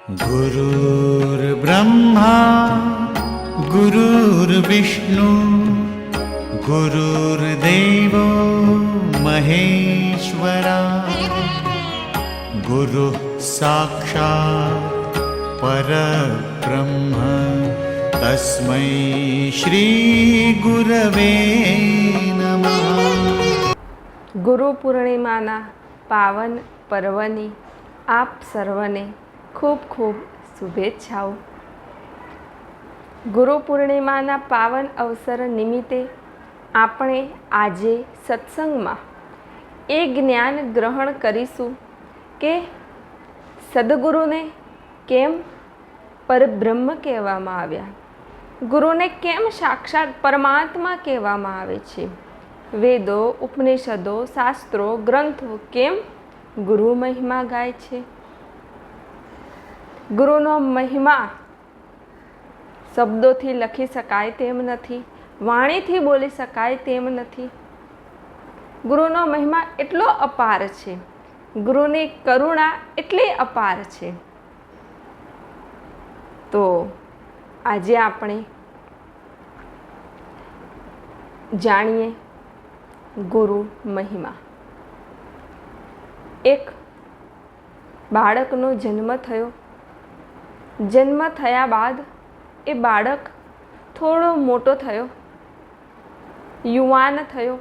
गुरुर्ब्रह्मा गुरुर्विष्णु गुरुर्देवो महेश्वरा गुरुः साक्षात् परब्रह्म तस्मै श्री गुरवे नमः। ગુરુ પૂર્ણિમાના પાવન પર્વની આપ સર્વને ખૂબ ખૂબ શુભેચ્છાઓ। ગુરુ પૂર્ણિમાના પાવન અવસર નિમિત્તે આપણે આજે સત્સંગમાં એ જ્ઞાન ગ્રહણ કરીશું કે સદગુરુને કેમ પરબ્રહ્મ કહેવામાં આવ્યા, ગુરુને કેમ સાક્ષાત પરમાત્મા કહેવામાં આવે છે, વેદો ઉપનિષદો શાસ્ત્રો ગ્રંથો કેમ ગુરુ મહિમા ગાય છે। ગુરુનો મહિમા શબ્દોથી લખી શકાય તેમ નથી, વાણીથી બોલી શકાય તેમ નથી। ગુરુનો મહિમા એટલો અપાર છે, ગુરુની કરુણા એટલી અપાર છે। તો આજે આપણે જાણીએ ગુરુ મહિમા। એક બાળકનો જન્મ થયો, જન્મ થયા બાદ એ બાળક થોડો મોટો થયો, યુવાન થયો,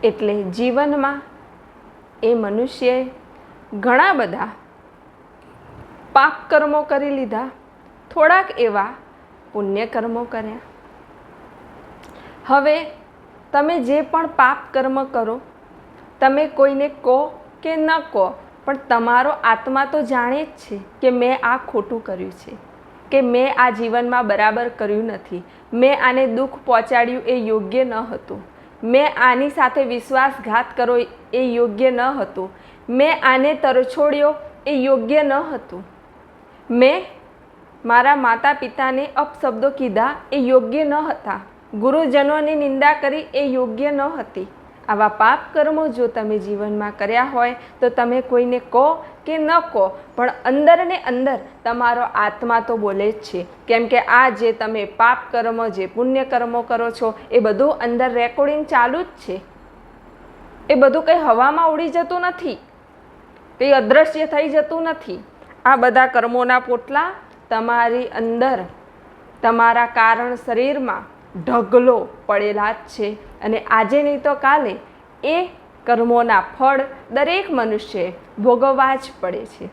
એટલે જીવનમાં એ મનુષ્યએ ઘણા બધા પાપ કર્મો કરી લીધા, થોડાક એવા પુણ્ય કર્મો કર્યા। હવે તમે જે પણ પાપ કર્મ કરો, તમે કોઈને કહો કે ન કહો, પણ તમારો આત્મા તો જાણે જ છે કે મેં આ ખોટું કર્યું છે, કે મેં આ જીવનમાં બરાબર કર્યું નથી, મેં આને દુઃખ પહોંચાડ્યું એ યોગ્ય ન હતું, મેં આની સાથે વિશ્વાસઘાત કર્યો એ યોગ્ય ન હતું, મેં આને તરછોડ્યો એ યોગ્ય ન હતું, મેં મારા માતા પિતાને અપશબ્દો કીધા એ યોગ્ય ન હતા, ગુરુજનોની નિંદા કરી એ યોગ્ય ન હતી। આવા પાપ કર્મો જો તમે જીવનમાં કર્યા હોય તો તમે કોઈને કહો કે ન કહો, પણ અંદર ને અંદર તમારો આત્મા તો બોલે જ છે, કેમ કે આ જે તમે પાપ કર્મો, જે પુણ્ય કર્મો કરો છો એ બધું અંદર રેકોર્ડિંગ ચાલુ જ છે। એ બધું કંઈ હવામાં ઉડી જતું નથી, કંઈ અદૃશ્ય થઈ જતું નથી। આ બધા કર્મોના પોટલા તમારી અંદર, તમારા કારણ શરીરમાં ઢગલો પડેલા જ છે, અને આજે નહીં તો કાલે એ કર્મોના ફળ દરેક મનુષ્યએ ભોગવવા જ પડે છે।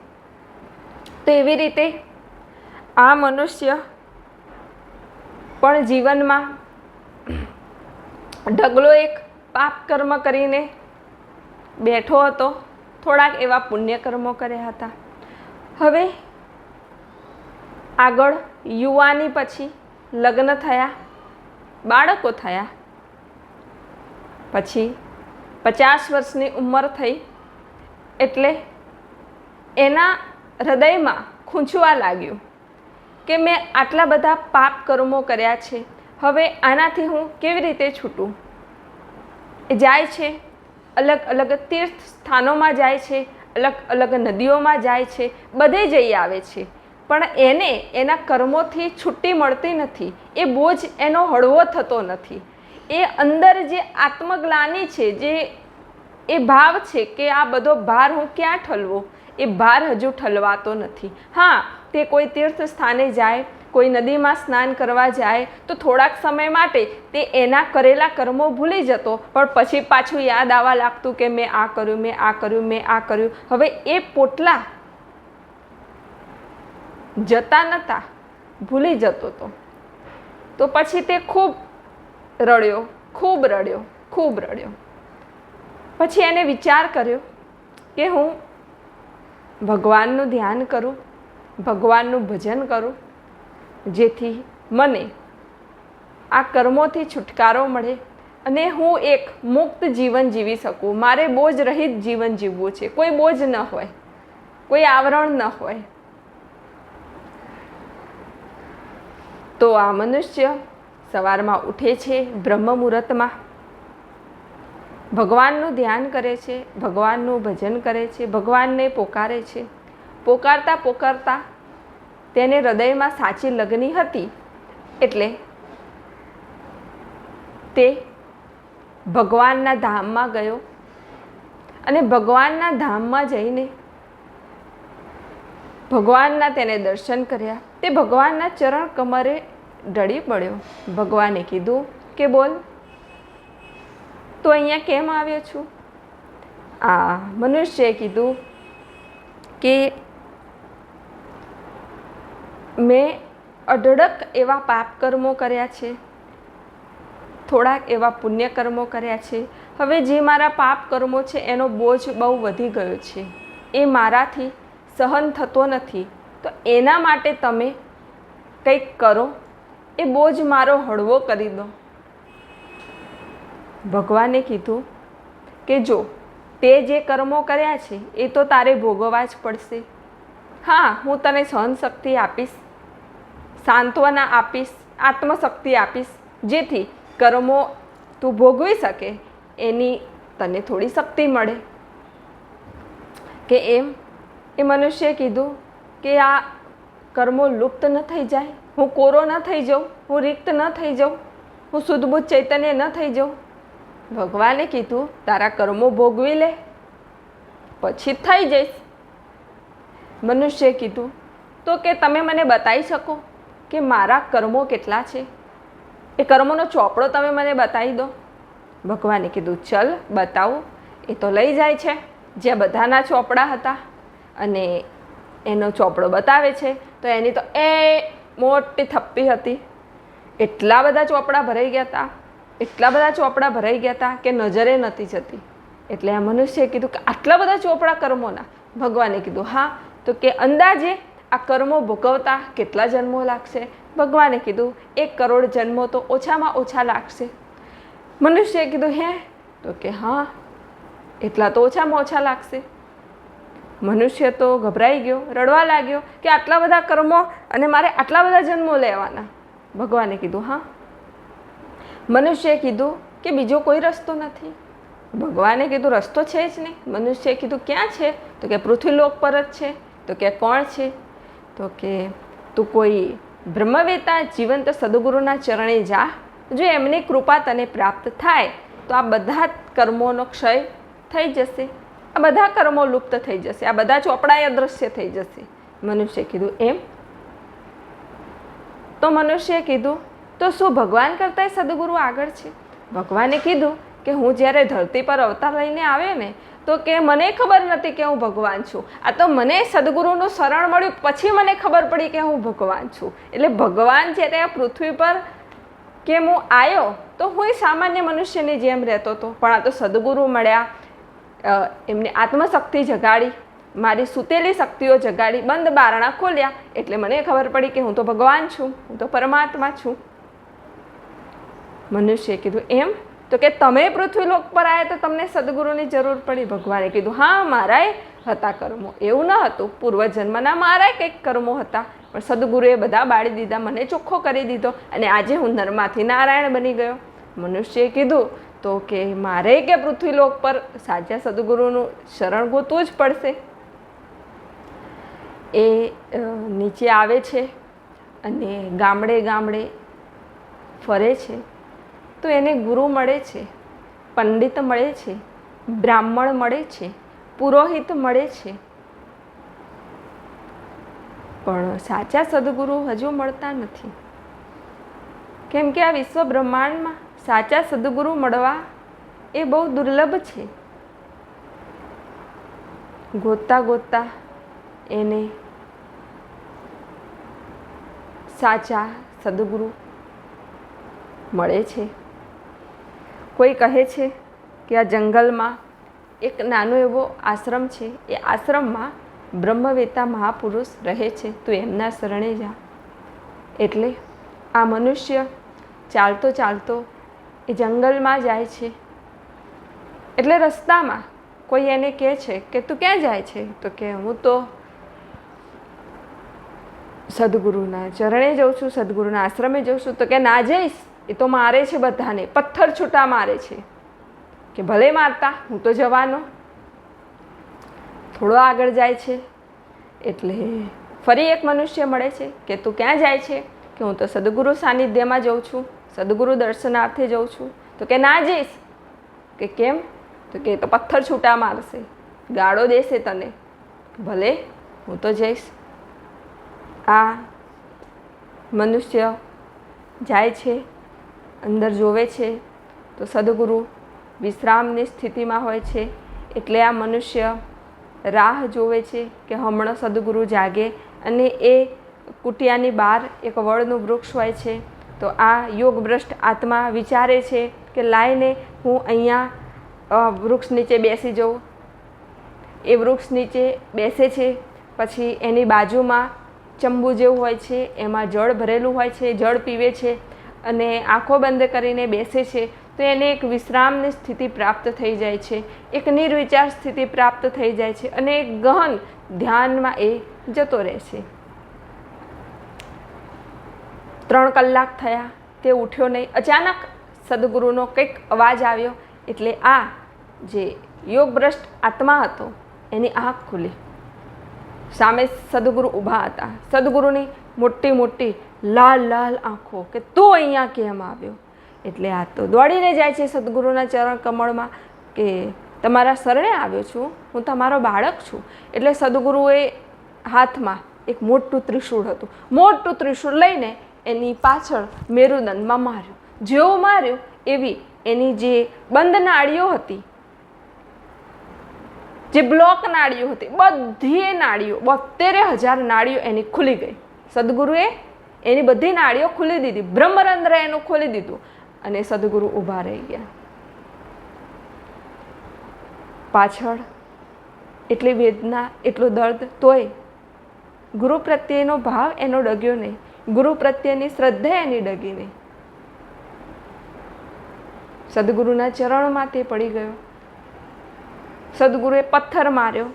તો એવી રીતે આ મનુષ્ય પણ જીવનમાં ઢગલો એક પાપ કર્મ કરીને બેઠો હતો, થોડાક એવા પુણ્ય કર્મો કર્યા હતા। હવે આગળ યુવાની પછી લગ્ન થયા, બાળકો થયા, પછી 50 વર્ષની ઉંમર થઈ એટલે એના હૃદયમાં ખૂંચવા લાગ્યું કે મેં આટલા બધા પાપ કર્મો કર્યા છે, હવે આનાથી હું કેવી રીતે છૂટું। એ જાય છે, અલગ અલગ તીર્થ સ્થાનોમાં જાય છે, અલગ અલગ નદીઓમાં જાય છે, બધે જઈ આવે છે, પણ એને એના કર્મોથી છુટ્ટી મળતી નથી, એ બોજ એનો હળવો થતો નથી। એ અંદર જે આત્મગ્લાનિ છે, જે એ ભાવ છે કે આ બધો ભાર હું ક્યાં ઠલવો, એ ભાર હજુ ઠલવાતો નથી। હા, તે કોઈ તીર્થ સ્થાને જાય, કોઈ નદીમાં સ્નાન કરવા જાય તો થોડાક સમય માટે તે એના કરેલા કર્મો ભૂલી જતો, પણ પછી પાછું યાદ આવવા લાગતું કે મેં આ કર્યું, મેં આ કર્યું, મેં આ કર્યું। હવે એ પોટલા જતા નહોતા, ભૂલી જતો હતો। તો પછી તે ખૂબ રડ્યો, ખૂબ રડ્યો, ખૂબ રડ્યો। પછી એને વિચાર કર્યો કે હું ભગવાનનું ધ્યાન કરું, ભગવાનનું ભજન કરું, જેથી મને આ કર્મોથી છુટકારો મળે અને હું એક મુક્ત જીવન જીવી શકું। મારે બોજ રહિત જીવન જીવવું છે, કોઈ બોજ ન હોય, કોઈ આવરણ ન હોય। તો આ મનુષ્ય સવારમાં ઉઠે છે, બ્રહ્મ મુહૂર્તમાં ભગવાનનું ધ્યાન કરે છે, ભગવાનનું ભજન કરે છે, ભગવાનને પોકારે છે, પોકારતા પોકારતા તેને હૃદયમાં સાચી લગની હતી, એટલે તે ભગવાનના ધામમાં ગયો અને ભગવાનના ધામમાં જઈને ભગવાનના તેને દર્શન કર્યા. તે ભગવાનના ચરણ કમરે ઢળી પડ્યો. ભગવાને કીધું કે બોલ, તો અહીંયા કેમ આવ્યો છું? આ મનુષ્યએ કીધું કે મેં અઢળક એવા પાપ કર્મો કર્યા છે, થોડાક એવા પુણ્ય કર્મો કર્યા છે. હવે જે મારા પાપ કર્મો છે એનો બોજ બહુ વધી ગયો છે, એ મારાથી સહન થતો નથી. તો એના માટે તમે કંઈક કરો, એ બોજ મારો હળવો કરી દો. ભગવાને કીધું કે જો તે જે કર્મો કર્યા છે એ તો તારે ભોગવવા જ પડશે. હા, હું તને સહનશક્તિ આપીશ, સાંત્વના આપીશ, આત્મશક્તિ આપીશ, જેથી કર્મો તું ભોગવી શકે એની તને થોડી શક્તિ મળે. કે એમ એ મનુષ્યએ કીધું કે આ કર્મો લુપ્ત ન થઈ જાય, હું કોરો ન થઈ જાઉં, હું રિક્ત ન થઈ જાઉં, હું શુદ્ધબુદ્ધ ચૈતન્ય ન થઈ જાઉં. ભગવાને કીધું તારા કર્મો ભોગવી લે, પછી થઈ જઈશ. મનુષ્યએ કીધું તો કે તમે મને બતાવી શકો કે મારા કર્મો કેટલા છે? એ કર્મોનો ચોપડો તમે મને બતાવી દો. ભગવાને કીધું ચલ બતાવું. એ તો લઈ જાય છે જે બધાના ચોપડા હતા અને એનો ચોપડો બતાવે છે તો એની તો એ મોટી થપ્પી હતી. એટલા બધા ચોપડા ભરાઈ ગયા હતા, એટલા બધા ચોપડા ભરાઈ ગયા હતા કે નજરે નહોતી જતી. એટલે આ મનુષ્યએ કીધું કે આટલા બધા ચોપડા કર્મોના? ભગવાને કીધું હા. તો કે અંદાજે આ કર્મો ભોગવતા કેટલા જન્મો લાગશે? ભગવાને કીધું 1 કરોડ જન્મો તો ઓછામાં ઓછા લાગશે. મનુષ્યએ કીધું હે? તો કે હા, એટલા તો ઓછામાં ઓછા લાગશે. મનુષ્ય તો ગભરાઈ ગયો, રડવા લાગ્યો કે આટલા બધા કર્મો અને મારે આટલા બધા જન્મો લેવાના. ભગવાને કીધું હા. મનુષ્યએ કીધું કે બીજો કોઈ રસ્તો નથી. ભગવાને કીધું રસ્તો છે જ નહીં. મનુષ્યએ કીધું ક્યાં છે? તો કે પૃથ્વીલોક પર જ છે. તો કે કોણ છે? તો કે તું કોઈ બ્રહ્મવેતા જીવંત સદગુરુના ચરણે જા, જો એમની કૃપા તને પ્રાપ્ત થાય તો આ બધા કર્મોનો ક્ષય થઈ જશે, આ બધા કર્મો લુપ્ત થઈ જશે, આ બધા ચોપડાએ અદૃશ્ય થઈ જશે. મનુષ્યએ કીધું એમ? તો મનુષ્યએ કીધું તો શું ભગવાન કરતાંય સદગુરુ આગળ છે? ભગવાને કીધું કે હું જ્યારે ધરતી પર અવતાર લઈને આવ્યો ને તો કે મને ખબર નથી કે હું ભગવાન છું. આ તો મને સદગુરુનું શરણ મળ્યું પછી મને ખબર પડી કે હું ભગવાન છું. એટલે ભગવાન છે તે પૃથ્વી પર કે હું આવ્યો તો હું સામાન્ય મનુષ્યની જેમ રહેતો હતો, પણ આ તો સદગુરુ મળ્યા, એમને આત્મશક્તિ જગાડી, મારી સૂતેલી શક્તિઓ જગાડી, બંધ બારણા ખોલ્યા, એટલે મને ખબર પડી કે હું તો ભગવાન છું, હું તો પરમાત્મા છું. મનુષ્યએ કીધું એમ? તો કે તમે પૃથ્વીલોક પર આવ્યા તો તમને સદગુરુની જરૂર પડી? ભગવાને કીધું હા, મારાય હતા કર્મો. એવું ન હતું, પૂર્વજન્મના મારાય કંઈક કર્મો હતા, પણ સદગુરુએ બધા બાળી દીધા, મને ચોખ્ખો કરી દીધો અને આજે હું નરમાંથી નારાયણ બની ગયો. મનુષ્યએ કીધું તો કે મારે કે પૃથ્વીલોક પર સાચા સદગુરુનું શરણ ગોતવું જ પડશે. એ નીચે આવે છે અને ગામડે ગામડે ફરે છે તો એને ગુરુ મળે છે, પંડિત મળે છે, બ્રાહ્મણ મળે છે, પુરોહિત મળે છે, પણ સાચા સદગુરુ હજુ મળતા નથી. કેમ કે આ વિશ્વ બ્રહ્માંડમાં સાચા સદગુરુ મળવા એ બહુ દુર્લભ છે. ગોતતા ગોતતા એને સાચા સદગુરુ મળે છે. કોઈ કહે છે કે આ જંગલમાં એક નાનો એવો આશ્રમ છે, એ આશ્રમમાં બ્રહ્મવેતા મહાપુરુષ રહે છે, તું એમના શરણે જા. એટલે આ મનુષ્ય ચાલતો ચાલતો એ જંગલમાં જાય છે. એટલે રસ્તામાં કોઈ એને કહે છે કે તું ક્યાં જાય છે? તો કે હું તો સદગુરુના ચરણે જાઉં છું, સદગુરુના આશ્રમે જાઉં છું. તો કે ના જઈશ, એ તો મારે છે બધાને, પથ્થર છૂટા મારે છે. કે ભલે મારતા, હું તો જવાનો. થોડો આગળ જાય છે એટલે ફરી એક મનુષ્ય મળે છે કે તું ક્યાં જાય છે? કે હું તો સદગુરુ સાનિધ્યમાં જઉં છું, સદગુરુ દર્શનાર્થે જઉં છું. તો કે ના જઈશ. કે કેમ? તો કે તો પથ્થર છૂટા મારશે, ગાળો દેશે તને. ભલે, હું તો જઈશ. આ મનુષ્ય જાય છે, અંદર જોવે છે તો સદગુરુ વિશ્રામની સ્થિતિમાં હોય છે. એટલે આ મનુષ્ય રાહ જોવે છે કે હમણાં સદગુરુ જાગે. અને એ કુટિયાની બહાર એક વડનું વૃક્ષ હોય છે. તો આ યોગભ્રષ્ટ આત્મા વિચારે છે કે લાઈને હું અહીંયા વૃક્ષ નીચે બેસી જાઉં. એ વૃક્ષ નીચે બેસે છે. પછી એની બાજુમાં ચંબુ જેવું હોય છે, એમાં જળ ભરેલું હોય છે, જળ પીવે છે અને આંખો બંધ કરીને બેસે છે. તો એને એક વિશ્રામની સ્થિતિ પ્રાપ્ત થઈ જાય છે, એક નિર્વિચાર સ્થિતિ પ્રાપ્ત થઈ જાય છે અને એક ગહન ધ્યાનમાં એ જતો રહે છે. 3 કલાક થયા, તે ઉઠ્યો નહીં. અચાનક સદગુરુનો કંઈક અવાજ આવ્યો. એટલે આ જે યોગભ્રષ્ટ આત્મા હતો એની આંખ ખુલી. સામે સદગુરુ ઊભા હતા. સદગુરુની મોટી મોટી લાલ લાલ આંખો. કે તું અહીંયા કેમ આવ્યો? એટલે આ તો દોડીને જાય છે સદગુરુના ચરણ કમળમાં કે તમારા શરણે આવ્યો છું, હું તમારો બાળક છું. એટલે સદગુરુએ હાથમાં એક મોટું ત્રિશૂળ હતું. મોટું ત્રિશૂળ લઈને એની પાછળ મેરુદંડમાં માર્યું. જેવું માર્યું એવી એની જે બંધ નાડીઓ હતી, જે બ્લોક નાડીઓ હતી, બધી નાડીઓ 72,000 નાડીઓ એની ખુલી ગઈ. સદગુરુએ એની બધી નાડીઓ ખુલી દીધી. બ્રહ્મરંધ્ર એનું ખોલી દીધું અને સદગુરુ ઊભા રહી ગયા. પાછળ એટલી વેદના, એટલું દર્દ, તોય ગુરુ પ્રત્યેનો ભાવ એનો ડગ્યો નહીં. ગુરુ પ્રત્યેની શ્રદ્ધા એની ડગી નહીં. સદગુરુના ચરણમાં તે પડી ગયો. સદગુરુએ પથ્થર માર્યો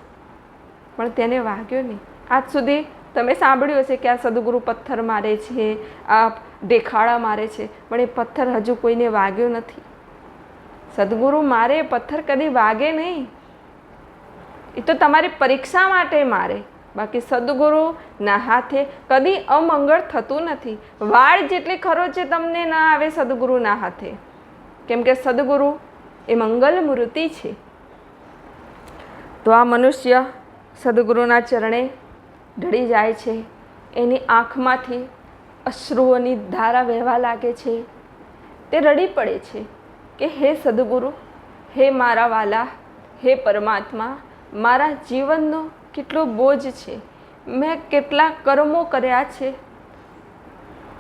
પણ તેને વાગ્યો નહીં. આજ સુધી તમે સાંભળ્યું હશે કે આ સદગુરુ પથ્થર મારે છે, આ દેખાડા મારે છે, પણ એ પથ્થર હજુ કોઈને વાગ્યો નથી. સદગુરુ મારે પથ્થર કદી વાગે નહીં. એ તો તમારી પરીક્ષા માટે મારે. બાકી સદગુરુના હાથે કદી અમંગળ થતું નથી. વાળ જેટલી ખરોચે તમને ના આવે સદગુરુના હાથે, કેમ કે સદગુરુ એ મંગલ મૂર્તિ છે. તો આ મનુષ્ય સદગુરુના ચરણે ઢળી જાય છે. એની આંખમાંથી અશ્રુઓની ધારા વહેવા લાગે છે. તે રડી પડે છે કે હે સદગુરુ, હે મારા વાલા, હે પરમાત્મા, મારા જીવનનો કેટલો બોજ છે. મેં કેટલા કર્મો કર્યા છે.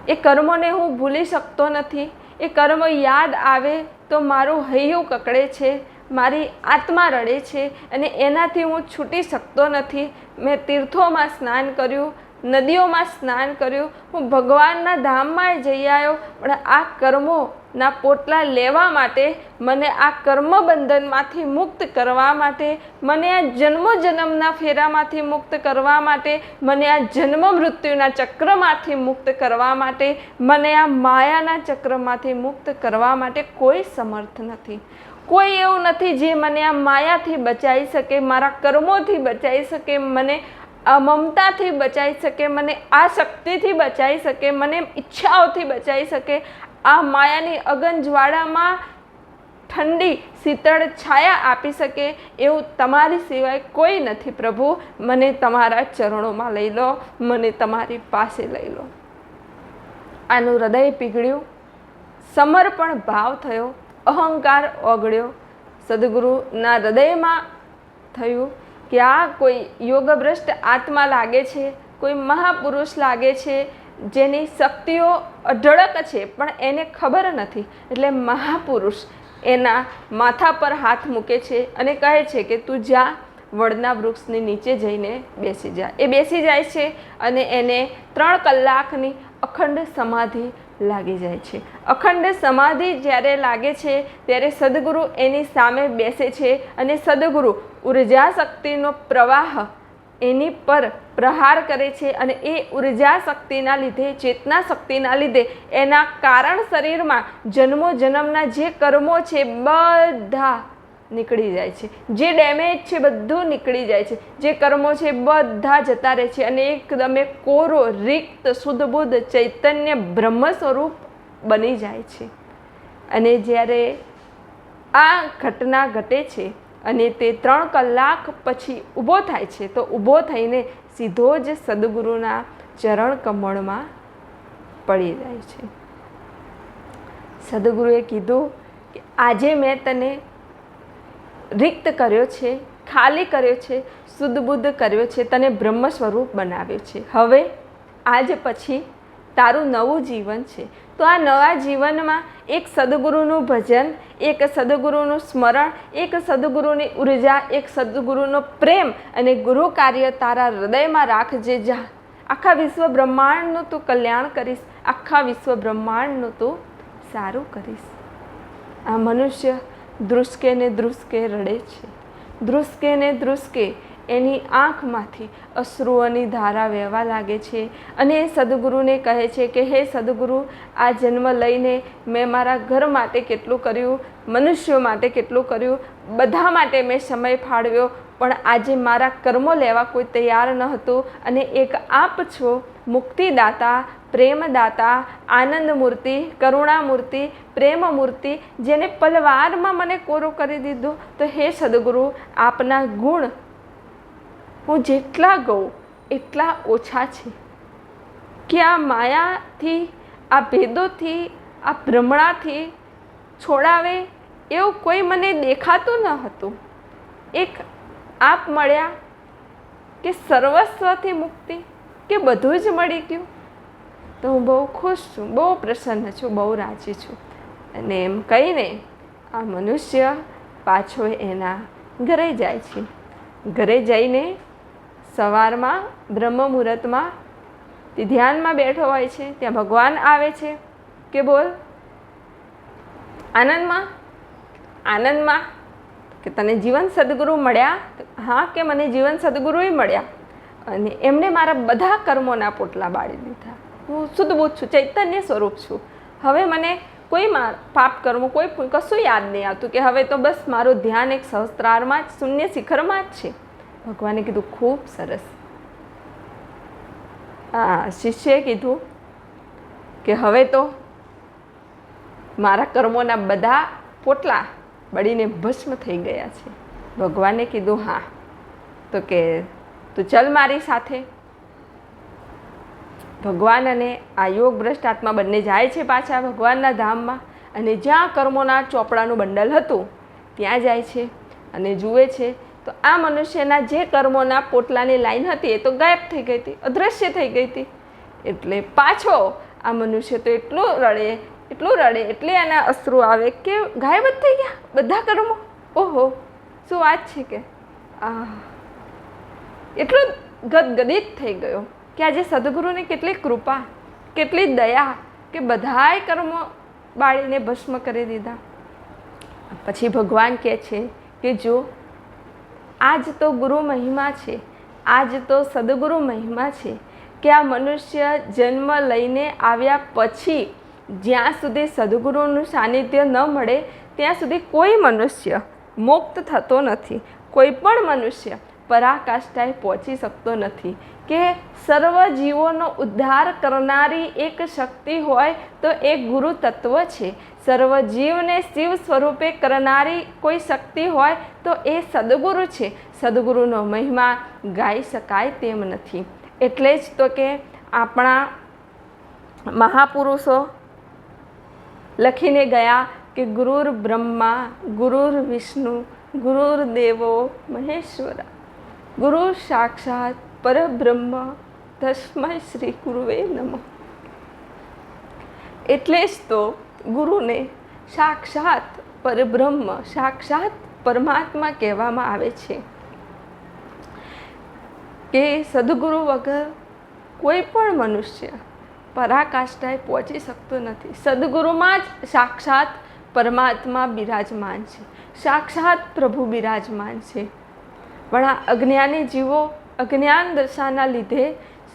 એ કર્મોને હું ભૂલી શકતો નથી. એ કર્મ યાદ આવે તો મારું હૈયું કકડે છે, મારી આત્મા રડે છે અને એનાથી હું છૂટી શકતો નથી. મેં તીર્થોમાં સ્નાન કર્યું, નદીઓમાં સ્નાન કર્યું, હું ભગવાનના ધામમાં જઈ આવ્યો, પણ આ કર્મોના પોટલા લેવા માટે, મને આ કર્મ બંધનમાંથી મુક્ત કરવા માટે, મને આ જન્મો જન્મના ફેરામાંથી મુક્ત કરવા માટે, મને આ જન્મ મૃત્યુના ચક્રમાંથી મુક્ત કરવા માટે, મને આ માયાના ચક્રમાંથી મુક્ત કરવા માટે કોઈ સમર્થ નથી. કોઈ એવું નથી જે મને આ માયાથી બચાવી શકે, મારા કર્મોથી બચાવી શકે, મને આ મમતાથી બચાવી શકે, મને આ શક્તિથી બચાવી શકે, મને ઈચ્છાઓથી બચાવી શકે. આ માયાની અગનજ્વાળામાં ઠંડી શીતળ છાયા આપી શકે એવું તમારી સિવાય કોઈ નથી. પ્રભુ, મને તમારા ચરણોમાં લઈ લો, મને તમારી પાસે લઈ લો. આનું હૃદય પીગળ્યું, સમર્પણ ભાવ થયો, અહંકાર ઓગળ્યો. સદગુરુના હૃદયમાં થયું કે આ કોઈ યોગભ્રષ્ટ આત્મા લાગે છે, કોઈ મહાપુરુષ લાગે છે, જેની શક્તિઓ અઢળક છે પણ એને ખબર નથી. એટલે મહાપુરુષ એના માથા પર હાથ મૂકે છે અને કહે છે કે તું જા, વડના વૃક્ષની નીચે જઈને બેસી જા. એ બેસી જાય છે અને એને 3 કલાકની અખંડ સમાધિ લાગી જાય છે. અખંડ સમાધિ જ્યારે લાગે છે ત્યારે સદગુરુ એની સામે બેસે છે અને સદગુરુ ઉર્જા શક્તિનો પ્રવાહ એની પર પ્રહાર કરે છે અને એ ઉર્જા શક્તિના લીધે, ચેતના શક્તિના લીધે એના કારણ શરીરમાં જન્મો જન્મના જે કર્મો છે બધા નીકળી જાય છે, જે ડેમેજ છે બધું નીકળી જાય છે, જે કર્મો છે બધા જતા રહે છે અને એકદમ કોરો રિક્ત શુદ્ધ બુદ્ધ ચૈતન્ય બ્રહ્મ સ્વરૂપ બની જાય છે. અને જ્યારે આ ઘટના ઘટે છે અને તે 3 કલાક પછી ઊભો થાય છે તો ઊભો થઈને સીધો જ સદગુરુના ચરણ કમળમાં પડી જાય છે. સદગુરુએ કીધું કે આજે મેં તને રિક્ત કર્યો છે, ખાલી કર્યો છે, શુદ્ધ બુદ્ધ કર્યો છે, તને બ્રહ્મ સ્વરૂપ બનાવ્યો છે. હવે આજ પછી તારું નવું જીવન છે. તો આ નવા જીવનમાં એક સદગુરુનું ભજન, એક સદગુરુનું સ્મરણ, એક સદગુરુની ઉર્જા, એક સદગુરુનો પ્રેમ અને ગુરુ કાર્ય તારા હૃદયમાં રાખજે. જા આખા વિશ્વ બ્રહ્માંડનું તું કલ્યાણ કરીશ, આખા વિશ્વ બ્રહ્માંડનું તું સારું કરીશ. આ મનુષ્ય ધ્રુસકે ને ધ્રુસકે રડે છે, ધ્રુસકે ને ધ્રુસકે એની આંખમાંથી અશ્રુઓની ધારા વહેવા લાગે છે અને એ સદગુરુને કહે છે કે હે સદગુરુ, આ જન્મ લઈને મેં મારા ઘર માટે કેટલું કર્યું, મનુષ્યો માટે કેટલું કર્યું, બધા માટે મેં સમય ફાળવ્યો, પણ આજે મારા કર્મો લેવા કોઈ તૈયાર ન હતું. અને એક આપ છો મુક્તિદાતા, પ્રેમદાતા, આનંદ મૂર્તિ, કરુણા મૂર્તિ, પ્રેમ મૂર્તિ, જેને પલવારમાં મને કોરો કરી દીધો. તો હે સદગુરુ, આપના ગુણ હું જેટલા ગઉં એટલા ઓછા છે કે આ માયાથી, આ ભેદોથી, આ ભ્રમણાથી છોડાવે એવું કોઈ મને દેખાતું ન હતું. એક આપ મળ્યા કે સર્વસ્વથી મુક્તિ, કે બધું જ મળી ગયું. તો હું બહુ ખુશ છું, બહુ પ્રસન્ન છું, બહુ રાજી છું. અને એમ કહીને આ મનુષ્ય પાછો એના ઘરે જાય છે. ઘરે જઈને સવારમાં બ્રહ્મ મુહૂર્તમાં તે ધ્યાનમાં બેઠો હોય છે. ત્યાં ભગવાન આવે છે કે બોલ આનંદમાં, આનંદમાં, કે તને જીવન સદગુરુ મળ્યા? હા, કે મને જીવન સદગુરુએ મળ્યા અને એમણે મારા બધા કર્મોના પોટલા બાળી દીધા. હું શુદ્ધ બુદ્ધ છું, ચૈતન્ય સ્વરૂપ છું. હવે મને કોઈ પાપ કર્મો, કોઈ કશું યાદ નહીં આવતું, કે હવે તો બસ મારું ધ્યાન એક સહસ્ત્રારમાં જ, શૂન્ય શિખરમાં જ છે. ભગવાને કીધું ખૂબ સરસ. શિષ્યએ કીધું કે હવે તો મારા કર્મોના બધા પોટલા બળીને ભસ્મ થઈ ગયા છે. ભગવાને કીધું હા, તો કે તું ચલ મારી સાથે. ભગવાન અને આ યોગ ભ્રષ્ટ આત્મા બંને જાય છે પાછા ભગવાનના ધામમાં અને જ્યાં કર્મોના ચોપડાનું બંડલ હતું ત્યાં જાય છે અને જુએ છે તો આ મનુષ્યના જે કર્મોના પોટલાની લાઈન હતી એ તો ગાયબ થઈ ગઈ હતી, અદૃશ્ય થઈ ગઈ હતી. એટલે પાછો આ મનુષ્ય તો એટલું રડે, એટલું રડે, એટલે એના અશ્રુ આવે કે ગાયબ જ થઈ ગયા બધા કર્મો. ઓહો, શું વાત છે! કે એટલો ગદગદિત થઈ ગયો કે આજે સદગુરુની કેટલી કૃપા, કેટલી દયા, કે બધાય કર્મો બાળીને ભસ્મ કરી દીધા. પછી ભગવાન કહે છે કે જો આજ તો ગુરુ મહિમા છે, આજ તો સદગુરુ મહિમા છે કે આ મનુષ્ય જન્મ લઈને આવ્યા પછી જ્યાં સુધી સદગુરુનું સાનિધ્ય ન મળે ત્યાં સુધી કોઈ મનુષ્ય મુક્ત થતો નથી. કોઈ પણ મનુષ્ય પરાકાષ્ઠાએ પહોંચી શકતો નથી. કે સર્વ જીવોનો ઉદ્ધાર કરનારી એક શક્તિ હોય તો એ ગુરુ તત્વ છે. સર્વ જીવને શિવ સ્વરૂપે કરનારી કોઈ શક્તિ હોય તો એ સદગુરુ છે. સદગુરુનો મહિમા ગાઈ શકાય તેમ નથી. એટલે જ તો કે આપણા મહાપુરુષો લખીને ગયા કે ગુરુર બ્રહ્મા, ગુરુર વિષ્ણુ, ગુરુર દેવો મહેશ્વરા, ગુરુ સાક્ષાત પરબ્રહ્મ તસ્મૈ શ્રી ગુરુવે નમઃ. એટલે જ તો ગુરુને સાક્ષાત પરબ્રહ્મ, સાક્ષાત પરમાત્મા કહેવામાં આવે છે. કે સદગુરુ વગર કોઈ પણ મનુષ્ય પરાકાષ્ઠાએ પહોંચી શકતો નથી. સદગુરુમાં જ સાક્ષાત પરમાત્મા બિરાજમાન છે, સાક્ષાત પ્રભુ બિરાજમાન છે. પણ આ અજ્ઞાની જીવો અજ્ઞાન દશાના લીધે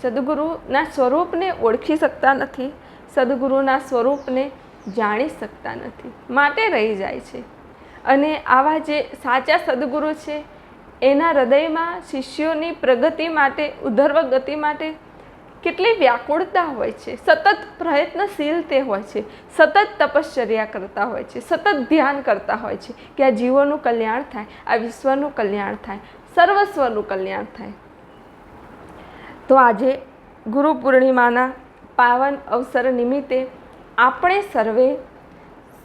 સદગુરુના સ્વરૂપને ઓળખી શકતા નથી, સદગુરુના સ્વરૂપને જાણી શકતા નથી, માટે રહી જાય છે. અને આવા જે સાચા સદગુરુ છે એના હૃદયમાં શિષ્યોની પ્રગતિ માટે, ઉધર્વ ગતિ માટે કેટલી વ્યાકુળતા હોય છે. સતત પ્રયત્નશીલ તે હોય છે, સતત તપશ્ચર્યા કરતા હોય છે, સતત ધ્યાન કરતા હોય છે કે આ જીવોનું કલ્યાણ થાય, આ વિશ્વનું કલ્યાણ થાય, સર્વસ્વનું કલ્યાણ થાય. તો આજે ગુરુ પૂર્ણિમાના પાવન અવસર નિમિત્તે આપણે સર્વે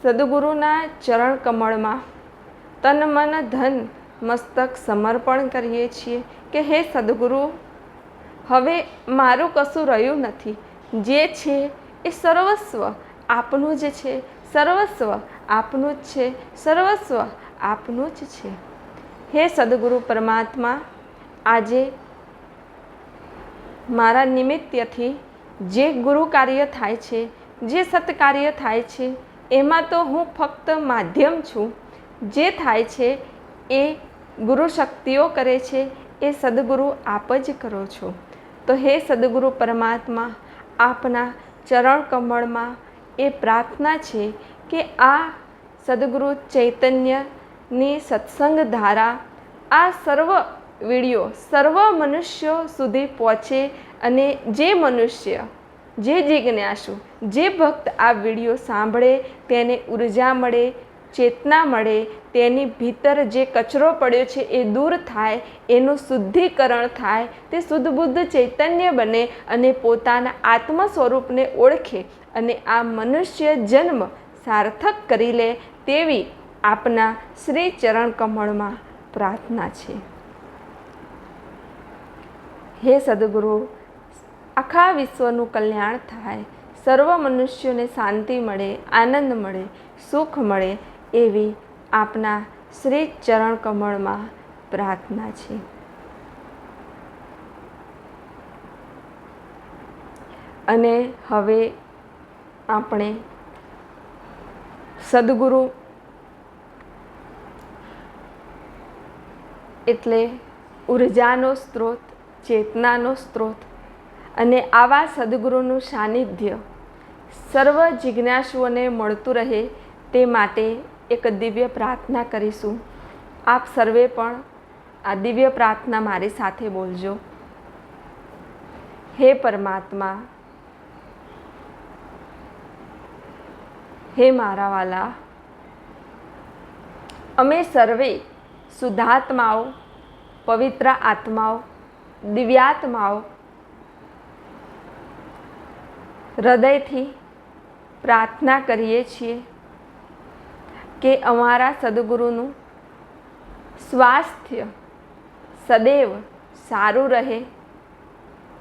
સદગુરુના ચરણ કમળમાં તન મન ધન મસ્તક સમર્પણ કરીએ છીએ કે હે સદગુરુ, હવે મારું કશું રહ્યું નથી. જે છે એ સર્વસ્વ આપનું જ છે, સર્વસ્વ આપનું જ છે, સર્વસ્વ આપનું જ છે. હે સદગુરુ પરમાત્મા, આજે મારા નિમિત્તથી જે ગુરુ કાર્ય થાય છે, જે સત્કાર્ય થાય છે, એમાં તો હું ફક્ત માધ્યમ છું. જે થાય છે એ ગુરુ શક્તિઓ કરે છે, એ સદગુરુ આપ જ કરો છો. તો હે સદગુરુ પરમાત્મા, આપના ચરણ કમળમાં એ પ્રાર્થના છે કે આ સદગુરુ ચૈતન્યની સત્સંગ ધારા, આ સર્વ વિડીયો સર્વ મનુષ્યો સુધી પહોંચે અને જે મનુષ્ય, જે જિજ્ઞાસુ, જે ભક્ત આ વિડીયો સાંભળે તેને ઉર્જા મળે, ચેતના મળે, તેની ભીતર જે કચરો પડ્યો છે એ દૂર થાય, એનું શુદ્ધિકરણ થાય, તે શુદ્ધ બુદ્ધ ચૈતન્ય બને અને પોતાના આત્મ સ્વરૂપને ઓળખે અને આ મનુષ્ય જન્મ સાર્થક કરી લે, તેવી આપના શ્રી ચરણ કમળમાં પ્રાર્થના છે. હે સદગુરુ, આખા વિશ્વનું કલ્યાણ થાય, સર્વ મનુષ્યોને શાંતિ મળે, આનંદ મળે, સુખ મળે, એવી આપના શ્રી ચરણ કમળમાં પ્રાર્થના છે. અને હવે આપણે સદગુરુ એટલે ઉર્જાનો સ્ત્રોત, ચેતનાનો સ્ત્રોત, અને આવા સદગુરુનું સાનિધ્ય સર્વ જિજ્ઞાસુઓને મળતું રહે તે માટે એક દિવ્ય પ્રાર્થના કરીશું. આપ સર્વે પણ આ દિવ્ય પ્રાર્થના મારી સાથે બોલજો. હે પરમાત્મા, હે મારા વાલા, અમે સર્વે શુદ્ધાત્માઓ, પવિત્ર આત્માઓ, દિવ્યાત્માઓ હૃદયથી પ્રાર્થના કરીએ છીએ કે અમારા સદગુરુનું સ્વાસ્થ્ય સદૈવ સારું રહે,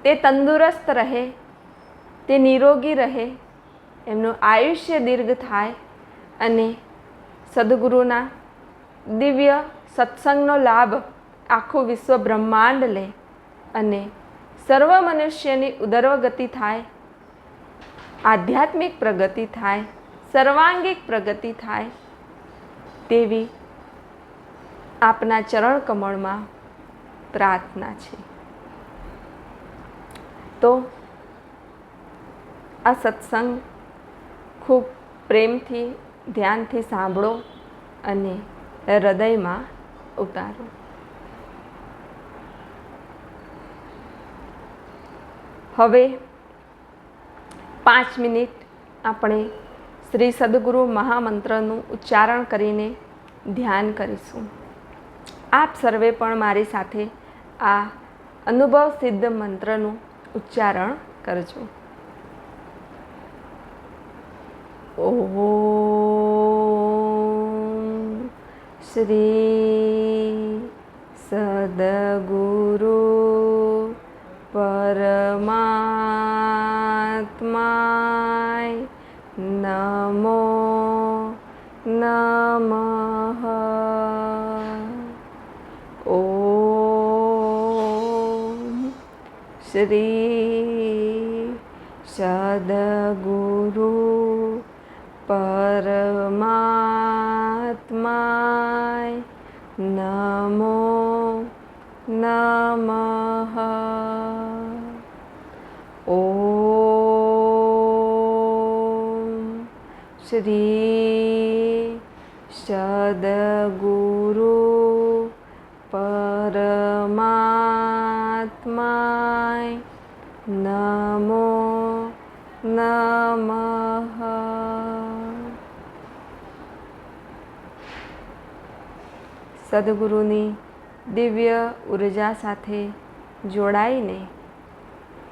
તે તંદુરસ્ત રહે, તે નિરોગી રહે, એમનું આયુષ્ય દીર્ઘ થાય અને સદગુરુના દિવ્ય સત્સંગનો લાભ આખું વિશ્વ બ્રહ્માંડ લે અને સર્વ મનુષ્યની ઉદર્વ ગતિ થાય, આધ્યાત્મિક પ્રગતિ થાય, સર્વાંગિક પ્રગતિ થાય, તેવી આપના ચરણ કમળમાં પ્રાર્થના છે. તો આ સત્સંગ ખૂબ પ્રેમથી, ધ્યાનથી સાંભળો અને હૃદયમાં ઉતારો. હવે 5 મિનિટ આપણે શ્રી સદગુરુ મહામંત્રનું ઉચ્ચારણ કરીને ધ્યાન કરીશું. આપ સર્વે પણ મારી સાથે આ અનુભવ સિદ્ધ મંત્રનું ઉચ્ચારણ કરજો. ઓમ શ્રી સદગુરુ પરમાત્માય નમો નમઃ. ઓમ શ્રી સદગુરુ પરમાત્માય નમો નમઃ. ઓમ શ્રી સદગુરુ પરમાત્માય નમો નમઃ. સદગુરુની દિવ્ય ઉર્જા સાથે જોડાઈને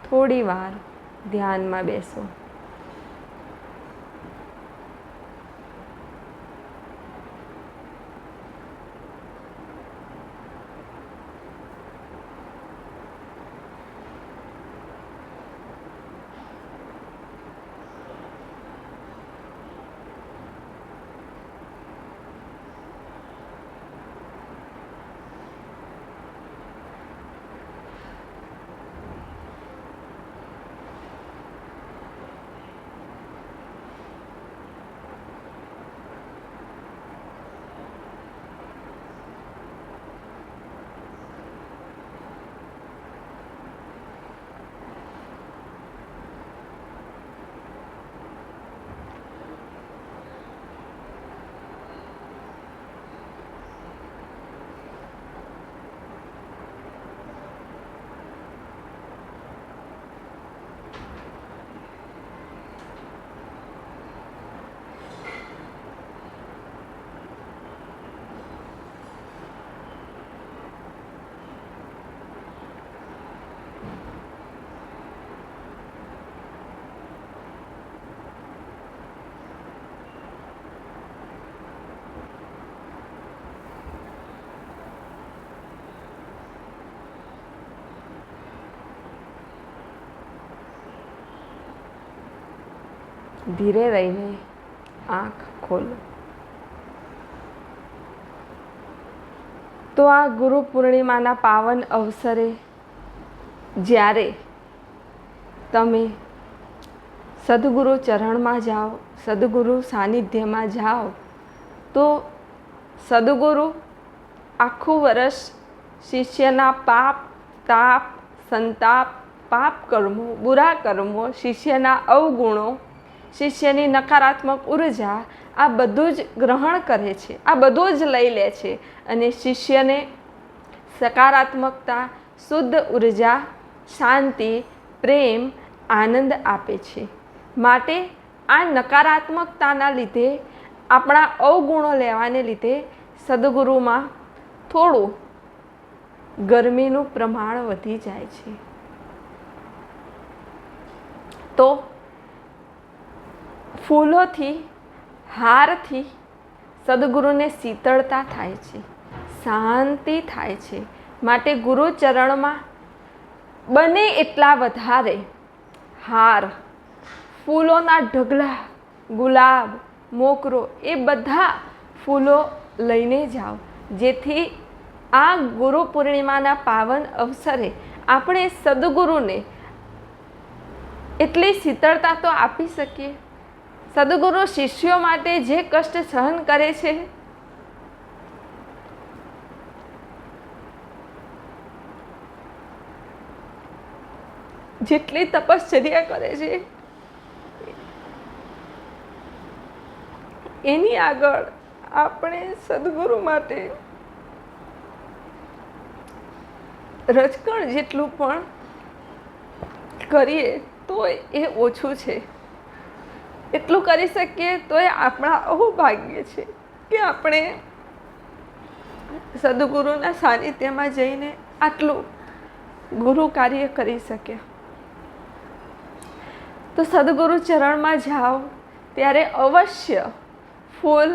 થોડી વાર ધ્યાનમાં બેસો. ધીરે રહીને આંખ ખોલો. તો આ ગુરુ પૂર્ણિમાના પાવન અવસરે જ્યારે તમે સદગુરુ ચરણમાં જાઓ, સદગુરુ સાનિધ્યમાં જાઓ, તો સદગુરુ આખું વર્ષ શિષ્યના પાપ, તાપ, સંતાપ, પાપ કર્મો, બુરા કર્મો, શિષ્યના અવગુણો, શિષ્યની નકારાત્મક ઉર્જા આ બધું જ ગ્રહણ કરે છે, આ બધું જ લઈ લે છે અને શિષ્યને સકારાત્મકતા, શુદ્ધ ઉર્જા, શાંતિ, પ્રેમ, આનંદ આપે છે. માટે આ નકારાત્મકતાના લીધે, આપણા અવગુણો લેવાને લીધે સદગુરુમાં થોડું ગરમીનું પ્રમાણ વધી જાય છે. તો ફૂલોથી, હારથી સદગુરુને શીતળતા થાય છે, શાંતિ થાય છે. માટે ગુરુચરણમાં બને એટલા વધારે હાર, ફૂલોના ઢગલા, ગુલાબ, મોગરો એ બધા ફૂલો લઈને જાઓ, જેથી આ ગુરુ પૂર્ણિમાના પાવન અવસરે આપણે સદગુરુને એટલી શીતળતા તો આપી શકીએ. સદગુરુ શિષ્યો માટે જે કષ્ટ સહન કરે છે, જેટલી તપશ્ચર્યા કરે છે, એની આગળ આપણે સદગુરુ માટે રજકણ જેટલું પણ કરીએ તો એ ઓછું છે. એટલું કરી શકીએ તો એ આપણા અહોભાગ્ય છે કે આપણે સદગુરુના સાનિધ્યમાં જઈને આટલું ગુરુ કાર્ય કરી શક્યા. તો સદગુરુ ચરણમાં જાઓ ત્યારે અવશ્ય ફૂલ,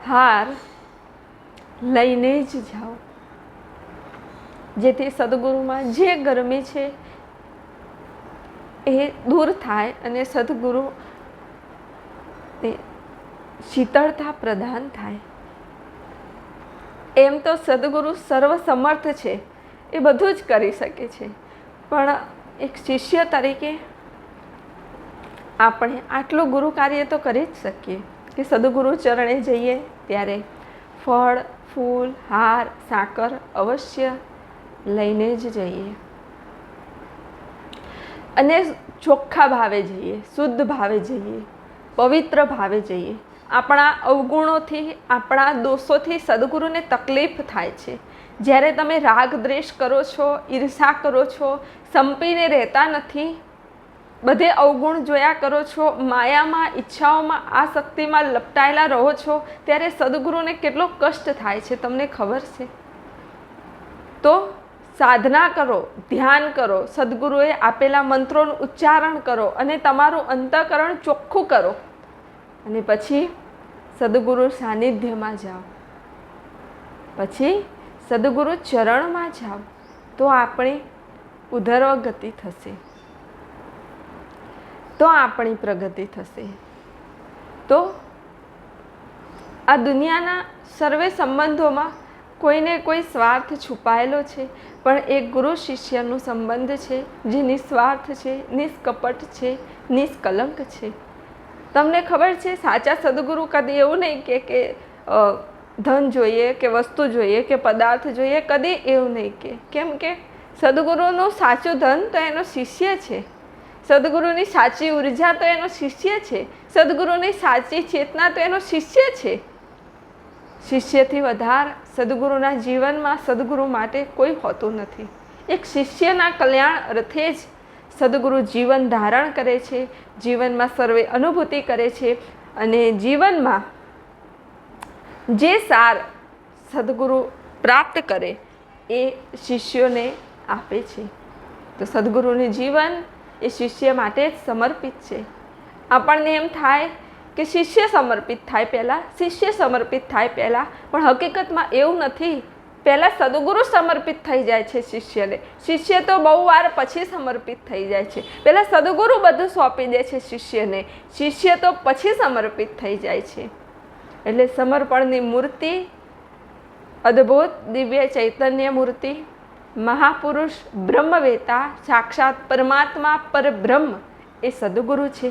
હાર લઈને જ જાઓ, જેથી સદગુરુમાં જે ગરમી છે એ દૂર થાય અને સદગુરુ શીતળતા પ્રદાન થાય. એમ તો સદગુરુ સર્વસમર્થ છે, એ બધું જ કરી શકે છે, પણ એક શિષ્ય તરીકે આપણે આટલું ગુરુ કાર્ય તો કરી જ શકીએ કે સદગુરુ ચરણે જઈએ ત્યારે ફળ, ફૂલ, હાર, સાકર અવશ્ય લઈને જ જઈએ અને ચોખ્ખા ભાવે જઈએ, શુદ્ધ ભાવે જઈએ, પવિત્ર ભાવે જઈએ. આપણા અવગુણોથી, આપણા દોષોથી સદગુરુને તકલીફ થાય છે. જ્યારે તમે રાગ દ્વેષ કરો છો, ઈર્ષા કરો છો, સંપીને રહેતા નથી, બધે અવગુણ જોયા કરો છો, માયામાં, ઈચ્છાઓમાં, આ શક્તિમાં લપટાયેલા રહો છો, ત્યારે સદગુરુને કેટલો કષ્ટ થાય છે તમને ખબર છે? તો સાધના કરો, ધ્યાન કરો, સદગુરુએ આપેલા મંત્રોનું ઉચ્ચારણ કરો અને તમારું અંતઃકરણ ચોખ્ખું કરો અને પછી સદગુરુ સાનિધ્યમાં જાઓ, પછી સદગુરુ ચરણમાં જાઓ, તો આપણી ઉધર્વગતિ થશે, તો આપણી પ્રગતિ થશે. તો આ દુનિયાના સર્વે સંબંધોમાં કોઈને કોઈ સ્વાર્થ છુપાયેલો છે, પણ એક ગુરુ શિષ્યનો સંબંધ છે જે નિસ્વાર્થ છે, નિષ્કપટ છે, નિષ્કલંક છે. તમને ખબર છે, સાચા સદગુરુ કદી એવું નહીં કે ધન જોઈએ કે વસ્તુ જોઈએ કે પદાર્થ જોઈએ, કદી એવું નહીં કે. કેમ કે સદગુરુનું સાચું ધન તો એનો શિષ્ય છે, સદગુરુની સાચી ઉર્જા તો એનો શિષ્ય છે, સદગુરુની સાચી ચેતના તો એનો શિષ્ય છે. શિષ્યથી વધારે સદગુરુના જીવનમાં સદગુરુ માટે કોઈ હોતું નથી. એક શિષ્યના કલ્યાણ અર્થે જ સદગુરુ જીવન ધારણ કરે છે, જીવનમાં સર્વે અનુભૂતિ કરે છે અને જીવનમાં જે સાર સદગુરુ પ્રાપ્ત કરે એ શિષ્યોને આપે છે. તો સદગુરુનું જીવન એ શિષ્ય માટે જ સમર્પિત છે. આપણને એમ થાય કે શિષ્ય સમર્પિત થાય પહેલાં, શિષ્ય સમર્પિત થાય પહેલાં, પણ હકીકતમાં એવું નથી. પહેલાં સદગુરુ સમર્પિત થઈ જાય છે શિષ્યને, શિષ્ય તો બહુ વાર પછી સમર્પિત થઈ જાય છે. પહેલાં સદગુરુ બધું સોંપી દે છે શિષ્યને, શિષ્ય તો પછી સમર્પિત થઈ જાય છે. એટલે સમર્પણની મૂર્તિ, અદ્ભુત દિવ્ય ચૈતન્ય મૂર્તિ, મહાપુરુષ, બ્રહ્મવેતા, સાક્ષાત પરમાત્મા પરબ્રહ્મ એ સદગુરુ છે.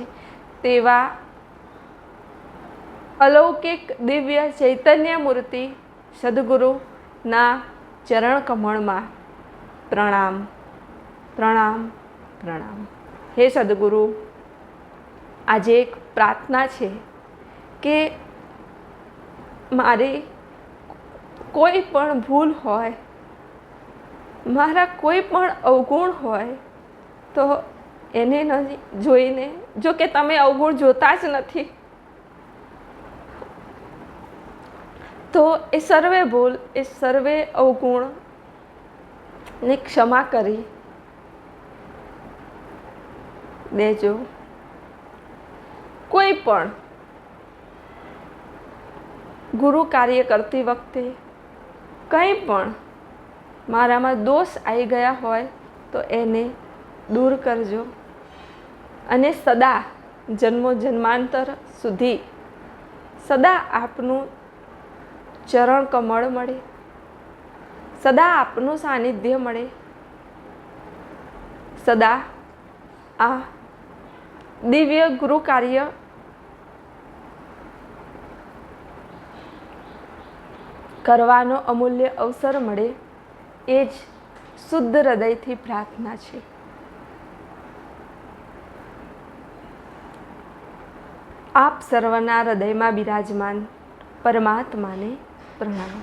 તેવા અલૌકિક દિવ્ય ચૈતન્ય મૂર્તિ સદગુરુના ચરણ કમળમાં પ્રણામ, પ્રણામ, પ્રણામ. હે સદગુરુ, આજે એક પ્રાર્થના છે કે મારી કોઈ પણ ભૂલ હોય, મારા કોઈ પણ અવગુણ હોય તો એને ન જોઈને, જો કે તમે અવગુણ જોતા જ નથી, તો એ સર્વે ભૂલ, એ સર્વે અવગુણને ક્ષમા કરી દેજો. કોઈ પણ ગુરુ કાર્ય કરતી વખતે કંઈ પણ મારામાં દોષ આવી ગયા હોય તો એને દૂર કરજો અને સદા જન્મો જન્માંતર સુધી સદા આપનું ચરણ કમળ મળે, સદા આપનું સાનિધ્ય મળે, સદા આ દિવ્ય ગુરુ કાર્ય કરવાનો અમૂલ્ય અવસર મળે, એ જ શુદ્ધ હૃદયથી પ્રાર્થના છે. આપ સર્વના હૃદયમાં બિરાજમાન પરમાત્માને પ્રણામ.